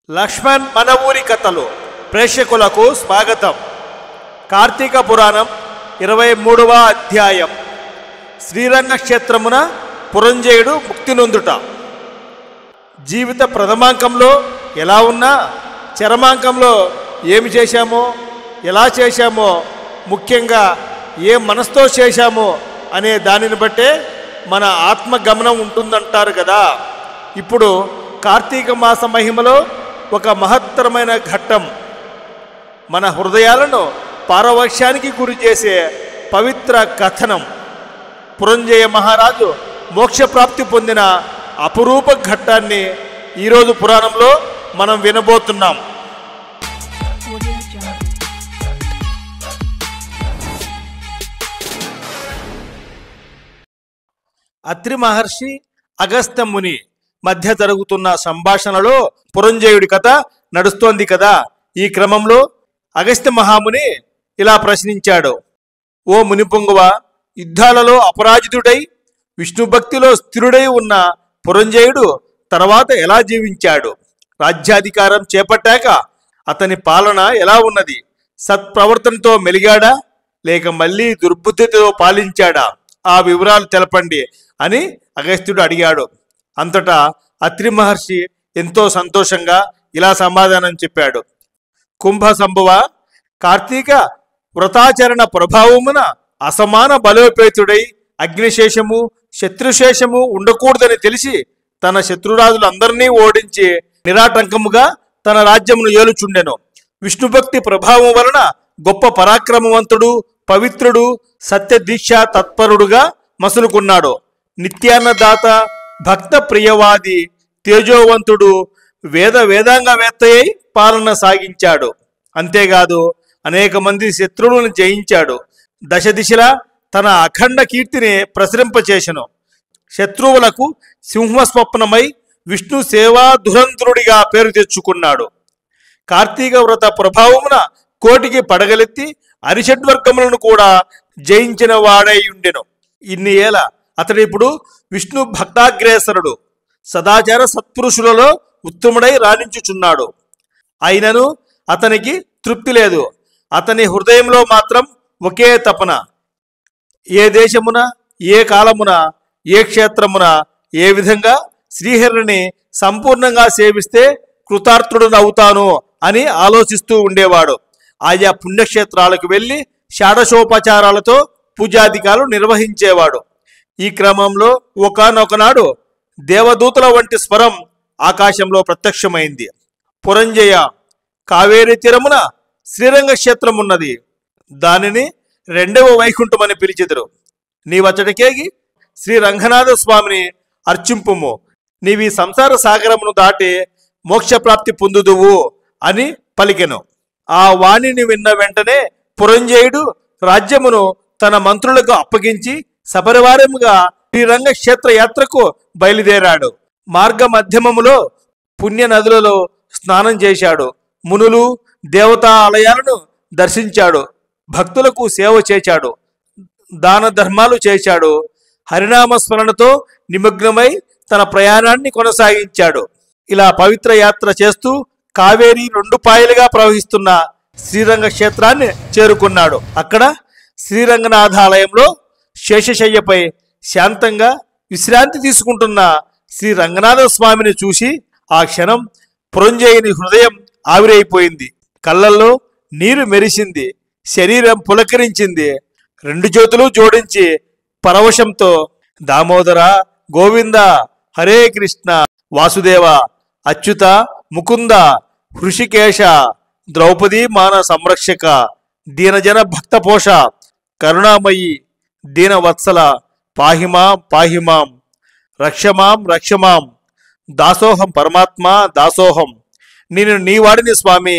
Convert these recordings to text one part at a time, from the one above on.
లక్ష్మణ్ మన ఊరి కథలు ప్రేక్షకులకు స్వాగతం. కార్తీక పురాణం 23వ అధ్యాయం. శ్రీరంగ క్షేత్రమున పురంజయుడు ముక్తి నొందుట. జీవిత ప్రథమాంకంలో ఎలా ఉన్నా చరమాంకంలో ఏమి చేశామో, ఎలా చేశామో, ముఖ్యంగా ఏ మనసుతో చేశామో అనే దానిని బట్టే మన ఆత్మగమనం ఉంటుందంటారు కదా. ఇప్పుడు కార్తీక మాస మహిమలో ఒక మహత్తరమైన ఘట్టం, మన హృదయాలను పారవశ్యానికి గురి చేసే పవిత్ర కథనం. పురంజయ మహారాజు మోక్షప్రాప్తి పొందిన అపురూప ఘట్టాన్ని ఈరోజు పురాణంలో మనం వినబోతున్నాం. అత్రి మహర్షి, అగస్త్య ముని మధ్య జరుగుతున్న సంభాషణలో పురంజయుడి కథ నడుస్తోంది కదా. ఈ క్రమంలో అగస్త్య మహాముని ఇలా ప్రశ్నించాడు. ఓ మునిపొంగువ, యుద్ధాలలో అపరాజితుడై విష్ణుభక్తిలో స్థిరుడై ఉన్న పురంజయుడు తర్వాత ఎలా జీవించాడు? రాజ్యాధికారం చేపట్టాక అతని పాలన ఎలా ఉన్నది? సత్ప్రవర్తనతో మెలిగాడా లేక మళ్ళీ దుర్బుద్ధితో పాలించాడా? ఆ వివరాలు తెలపండి అని అగస్త్యుడు అడిగాడు. అంతటా అత్రి మహర్షి ఎంతో సంతోషంగా ఇలా సమాధానం చెప్పాడు. కుంభ సంభవ, కార్తీక వ్రతాచరణ ప్రభావమున అసమాన బలోపేతుడై అగ్నిశేషము శత్రుశేషము ఉండకూడదని తెలిసి తన శత్రురాజులందరినీ ఓడించి నిరాటంకముగా తన రాజ్యమును ఏలుచుండెను. విష్ణుభక్తి ప్రభావం వలన గొప్ప పరాక్రమవంతుడు, పవిత్రుడు, సత్యదీక్ష తత్పరుడుగా మసులుకున్నాడు. నిత్యాన్నదాత, భక్త ప్రియవాది, తేజోవంతుడు, వేదాంగవేత్తయ్య పాలన సాగించాడు. అంతేకాదు అనేక మంది శత్రువులను జయించాడు. దశ దిశలా తన అఖండ కీర్తిని ప్రసరింపచేసెను. శత్రువులకు సింహస్వప్నమై విష్ణు సేవా ధురంధరుడిగా పేరు తెచ్చుకున్నాడు. కార్తీక వ్రత ప్రభావమున కోటికి పడగలెత్తి అరిషడ్వర్గములను కూడా జయించిన వాడై ఉండెను. ఇన్ని ఏళ్ళ అతడిప్పుడు విష్ణు భక్తాగ్రేసరుడు, సదాచార సత్పురుషులలో ఉత్తముడై రాణించుచున్నాడు. అయినను అతనికి తృప్తి లేదు. అతని హృదయంలో మాత్రం ఒకే తపన, ఏ దేశమున, ఏ కాలమున, ఏ క్షేత్రమున, ఏ విధంగా శ్రీహరిని సంపూర్ణంగా సేవిస్తే కృతార్థుడనవుతాను అని ఆలోచిస్తూ ఉండేవాడు. ఆయా పుణ్యక్షేత్రాలకు వెళ్ళి షాడశోపచారాలతో పూజాధికాలు నిర్వహించేవాడు. ఈ క్రమంలో ఒకానొకనాడు దేవదూతల వంటి స్వరం ఆకాశంలో ప్రత్యక్షమైంది. పురంజయ, కావేరీ తీరమున శ్రీరంగ క్షేత్రం ఉన్నది. దానిని 2వ వైకుంఠమని పిలిచెదరు. నీవచ్చటికేగి శ్రీ రంగనాథ స్వామిని అర్చింపుము. నీవి సంసార సాగరమును దాటి మోక్షప్రాప్తి పొందుదువు అని పలికెను. ఆ వాణిని విన్న వెంటనే పురంజయుడు రాజ్యమును తన మంత్రులకు అప్పగించి సపరివారముగా శ్రీరంగ క్షేత్ర యాత్రకు బయలుదేరాడు. మార్గ మధ్యమములో పుణ్య నదులలో స్నానం చేశాడు. మునులు, దేవతా ఆలయాలను దర్శించాడు. భక్తులకు సేవ చేశాడు. దాన ధర్మాలు చేశాడు. హరినామస్మరణతో నిమగ్నమై తన ప్రయాణాన్ని కొనసాగించాడు. ఇలా పవిత్ర యాత్ర చేస్తూ కావేరి 2 పాయలుగా ప్రవహిస్తున్న శ్రీరంగ క్షేత్రాన్ని చేరుకున్నాడు. అక్కడ శ్రీరంగనాథాలయంలో శేషశయ్యపై శాంతంగా విశ్రాంతి తీసుకుంటున్న శ్రీ రంగనాథ స్వామిని చూసి ఆ క్షణం పురంజయుని హృదయం ఆవిరైపోయింది. కళ్ళల్లో నీరు మెరిసింది. శరీరం పులకరించింది. 2 చేతులు జోడించి పరవశంతో దామోదర, గోవింద, హరే కృష్ణ, వాసుదేవ, అచ్యుత, ముకుంద, హృషికేశ, ద్రౌపదీ మాన సంరక్షక, దీనజన భక్తపోష, కరుణామయి, దీనవత్సల, పాహిమాం పాహిమాం, రక్షమాం రక్షమాం, దాసోహం పరమాత్మ దాసోహం, నేను నీవాడిని స్వామి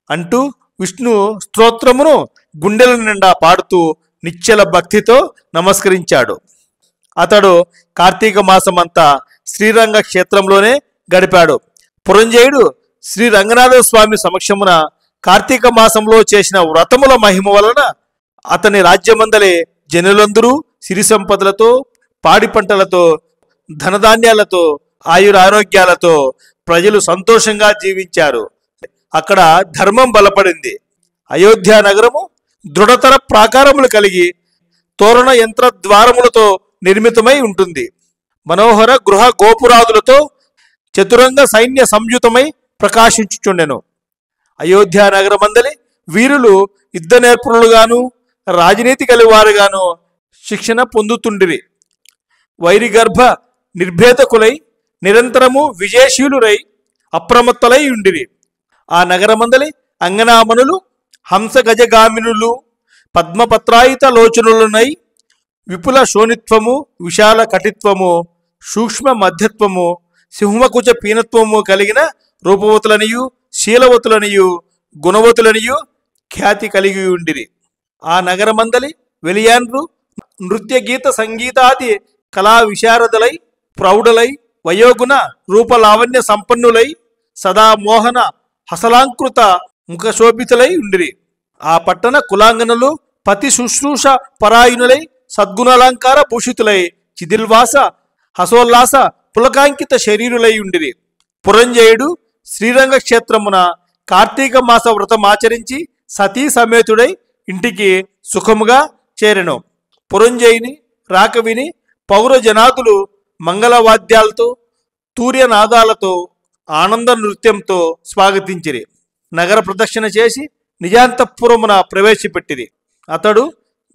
అంటూ విష్ణు స్తోత్రమును గుండెల నిండా పాడుతూ నిశ్చల భక్తితో నమస్కరించాడు. అతడు కార్తీక మాసమంతా శ్రీరంగ క్షేత్రంలోనే గడిపాడు. పురంజయుడు శ్రీ రంగనాథ స్వామి సమక్షమున కార్తీక మాసంలో చేసిన వ్రతముల మహిమ వలన అతని రాజ్యమందలే జనులందరూ సిరి సంపదలతో, పాడి పంటలతో, ధనధాన్యాలతో ఆయురారోగ్యాలతో ప్రజలు సంతోషంగా జీవించారు. అక్కడ ధర్మం బలపడింది. అయోధ్య నగరము దృఢతర ప్రాకారములు కలిగి తోరణ యంత్ర ద్వారములతో నిర్మితమై ఉంటుంది. మనోహర గృహ గోపురాదులతో చతురంగ సైన్య సంయుతమై ప్రకాశించుచుండెను. అయోధ్య నగరమందలి వీరులు యుద్ధ నేర్పరులుగాను రాజనీతి కలివారుగాను శిక్షణ పొందుతుండిరి. వైరిగర్భ నిర్భేదకులై నిరంతరము విజయశీలురై అప్రమత్తలై ఉండిరి. ఆ నగరమందలి అంగనామనులు హంస గజగామినులు పద్మపత్రాయిత లోచనులనై విపుల శోణిత్వము విశాల కటిత్వము సూక్ష్మ మధ్యత్వము సింహకుచ పీనత్వము కలిగిన రూపవతులనియు శీలవతులనియు గుణవతులనియు ఖ్యాతి కలిగి ఉండిరి. ఆ నగరమందలి వెలియాన్రు నృత్య గీత సంగీతాది కళా విశారదులై ప్రౌఢులై వయోగుణ రూపలావణ్య సంపన్నులై సదా మోహన హసలాంకృత ముఖశోభితులై ఉండిరి. ఆ పట్టణ కులాంగనులు పతి శుశ్రూష పరాయణులై సద్గుణాలంకార భూషితులై చిదిల్వాస హసోల్లాస పులకాంకిత శరీరులై ఉండిరి. పురంజయుడు శ్రీరంగ క్షేత్రమున కార్తీక మాస వ్రతమాచరించి సతీ సమేతుడై ఇంటికి సుఖముగా చేరెను. పురంజయుని రాక విని పౌరజనాదులు మంగళవాద్యాలతో తూర్యనాదాలతో ఆనంద నృత్యంతో స్వాగతించిరి. నగర ప్రదక్షిణ చేసి నిజాంతఃపురమున ప్రవేశపెట్టిరి. అతడు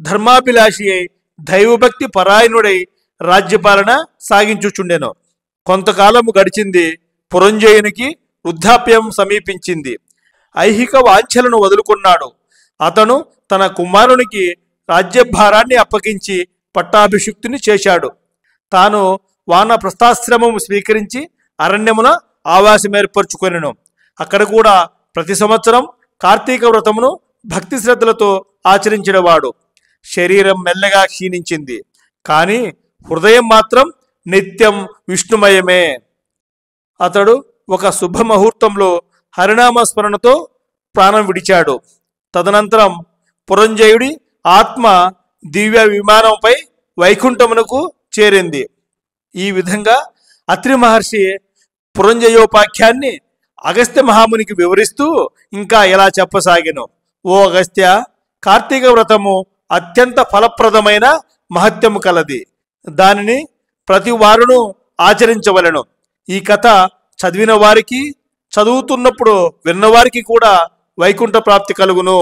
ధర్మాభిలాషి అయి దైవభక్తి పరాయణుడై రాజ్యపాలన సాగించుచుండెను. కొంతకాలము గడిచింది. పురంజయునికి వృద్ధాప్యం సమీపించింది. ఐహిక వాంఛలను వదులుకున్నాడు. అతను తన కుమారునికి రాజ్యభారాన్ని అప్పగించి పట్టాభిషిక్తుని చేశాడు. తాను వానప్రస్థాశ్రమము స్వీకరించి అరణ్యమున ఆవాసం ఏర్పరచుకొనెను. అక్కడ కూడా ప్రతి సంవత్సరం కార్తీక వ్రతమును భక్తి శ్రద్ధలతో ఆచరించినవాడు. శరీరం మెల్లగా క్షీణించింది, కానీ హృదయం మాత్రం నిత్యం విష్ణుమయమే. అతడు ఒక శుభముహూర్తంలో హరినామస్మరణతో ప్రాణం విడిచాడు. తదనంతరం పురంజయుడి ఆత్మ దివ్య విమానంపై వైకుంఠమునకు చేరింది. ఈ విధంగా అత్రి మహర్షి పురంజయోపాఖ్యాన్ని అగస్త్య మహామునికి వివరిస్తూ ఇంకా ఎలా చెప్పసాగెను. ఓ అగస్త్య, కార్తీక వ్రతము అత్యంత ఫలప్రదమైన మహత్యము కలది. దానిని ప్రతి వారును ఆచరించవలెను. ఈ కథ చదివిన వారికి, చదువుతున్నప్పుడు విన్నవారికి కూడా వైకుంఠ ప్రాప్తి కలుగును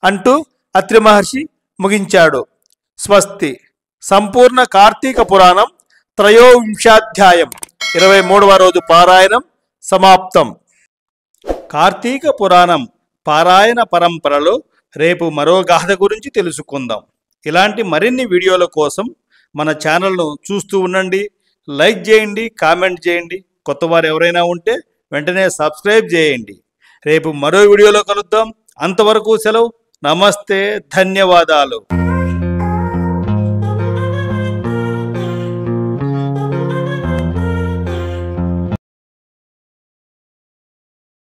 అంటూ అత్రి మహర్షి ముగించాడు. స్వస్తి. సంపూర్ణ కార్తీక పురాణం త్రయోవింశాధ్యాయం 23వ రోజు పారాయణం సమాప్తం. కార్తీక పురాణం పారాయణ పరంపరలో రేపు మరో గాథ గురించి తెలుసుకుందాం. ఇలాంటి మరిన్ని వీడియోల కోసం మన ఛానల్ను చూస్తూ ఉండండి. లైక్ చేయండి, కామెంట్ చేయండి. కొత్తవారు ఎవరైనా ఉంటే వెంటనే సబ్స్క్రైబ్ చేయండి. రేపు మరో వీడియోలో కలుద్దాం. అంతవరకు సెలవు. నమస్తే, ధన్యవాదాలు.